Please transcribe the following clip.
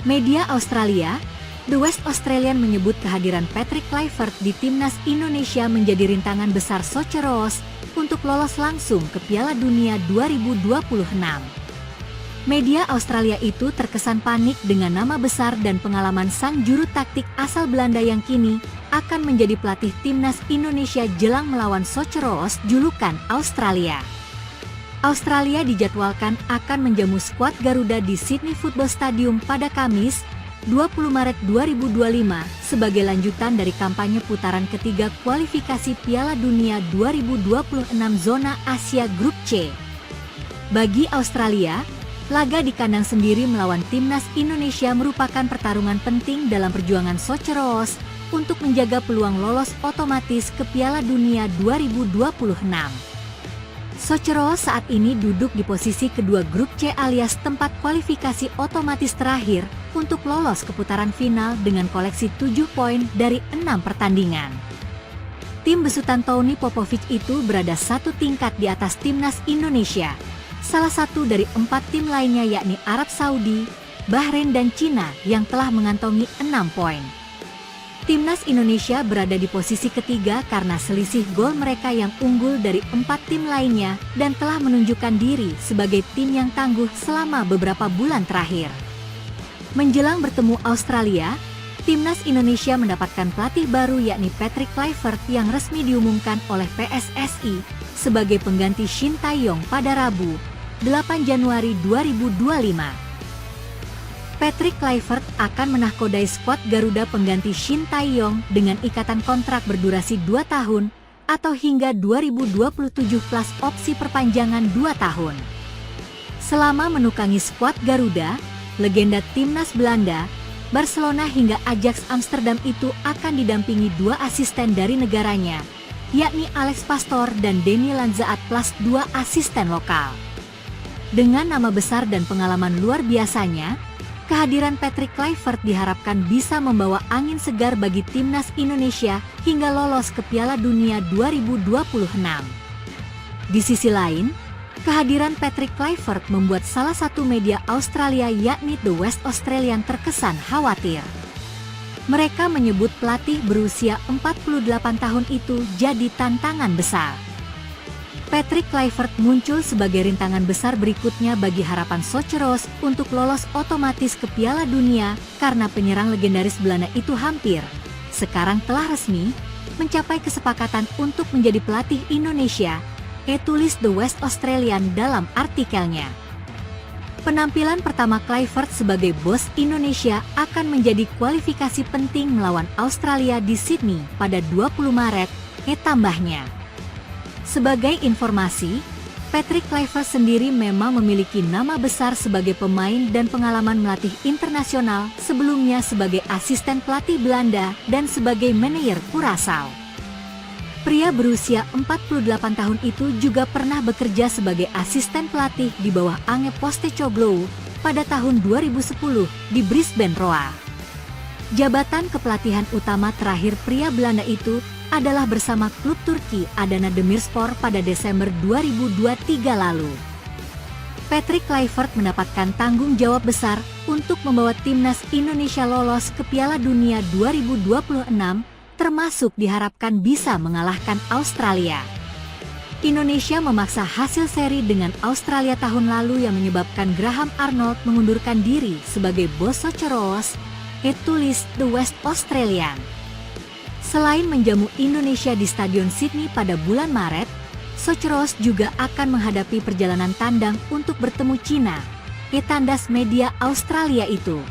Media Australia, The West Australian menyebut kehadiran Patrick Kluivert di timnas Indonesia menjadi rintangan besar Socceroos untuk lolos langsung ke Piala Dunia 2026. Media Australia itu terkesan panik dengan nama besar dan pengalaman sang juru taktik asal Belanda yang kini akan menjadi pelatih timnas Indonesia jelang melawan Socceroos julukan Australia. Australia dijadwalkan akan menjamu skuad Garuda di Sydney Football Stadium pada Kamis, 20 Maret 2025 sebagai lanjutan dari kampanye putaran ketiga kualifikasi Piala Dunia 2026 zona Asia Grup C. Bagi Australia, laga di kandang sendiri melawan timnas Indonesia merupakan pertarungan penting dalam perjuangan Socceroos untuk menjaga peluang lolos otomatis ke Piala Dunia 2026. Socceroos saat ini duduk di posisi kedua Grup C alias tempat kualifikasi otomatis terakhir untuk lolos ke putaran final dengan koleksi 7 poin dari 6 pertandingan. Tim besutan Tony Popovic itu berada satu tingkat di atas timnas Indonesia, salah satu dari 4 tim lainnya yakni Arab Saudi, Bahrain dan Cina yang telah mengantongi 6 poin. Timnas Indonesia berada di posisi ketiga karena selisih gol mereka yang unggul dari 4 tim lainnya dan telah menunjukkan diri sebagai tim yang tangguh selama beberapa bulan terakhir. Menjelang bertemu Australia, timnas Indonesia mendapatkan pelatih baru yakni Patrick Kluivert yang resmi diumumkan oleh PSSI sebagai pengganti Shin Tae-yong pada Rabu, 8 Januari 2025. Patrick Kluivert akan menahkodai skuad Garuda pengganti Shin Tae-yong dengan ikatan kontrak berdurasi 2 tahun atau hingga 2027 plus opsi perpanjangan 2 tahun. Selama menukangi skuad Garuda, legenda timnas Belanda, Barcelona hingga Ajax Amsterdam itu akan didampingi 2 asisten dari negaranya, yakni Alex Pastoor dan Denny Lanzaat plus 2 asisten lokal. Dengan nama besar dan pengalaman luar biasanya, kehadiran Patrick Kluivert diharapkan bisa membawa angin segar bagi timnas Indonesia hingga lolos ke Piala Dunia 2026. Di sisi lain, kehadiran Patrick Kluivert membuat salah satu media Australia yakni The West Australian terkesan khawatir. Mereka menyebut pelatih berusia 48 tahun itu jadi tantangan besar. Patrick Kluivert muncul sebagai rintangan besar berikutnya bagi harapan Socceroos untuk lolos otomatis ke Piala Dunia karena penyerang legendaris Belanda itu hampir sekarang telah resmi mencapai kesepakatan untuk menjadi pelatih Indonesia, tulis The West Australian dalam artikelnya. Penampilan pertama Kluivert sebagai bos Indonesia akan menjadi kualifikasi penting melawan Australia di Sydney pada 20 Maret, tambahnya. Sebagai informasi, Patrick Kluivert sendiri memang memiliki nama besar sebagai pemain dan pengalaman melatih internasional sebelumnya sebagai asisten pelatih Belanda dan sebagai manajer Curaçao. Pria berusia 48 tahun itu juga pernah bekerja sebagai asisten pelatih di bawah Ange Postecoglou pada tahun 2010 di Brisbane Roar. Jabatan kepelatihan utama terakhir pria Belanda itu adalah bersama klub Turki Adana Demirspor pada Desember 2023 lalu. Patrick Kluivert mendapatkan tanggung jawab besar untuk membawa timnas Indonesia lolos ke Piala Dunia 2026, termasuk diharapkan bisa mengalahkan Australia. Indonesia memaksa hasil seri dengan Australia tahun lalu yang menyebabkan Graham Arnold mengundurkan diri sebagai bos Socceroos, tulis The West Australian. Selain menjamu Indonesia di Stadion Sydney pada bulan Maret, Socceroos juga akan menghadapi perjalanan tandang untuk bertemu Cina, tandas media Australia itu.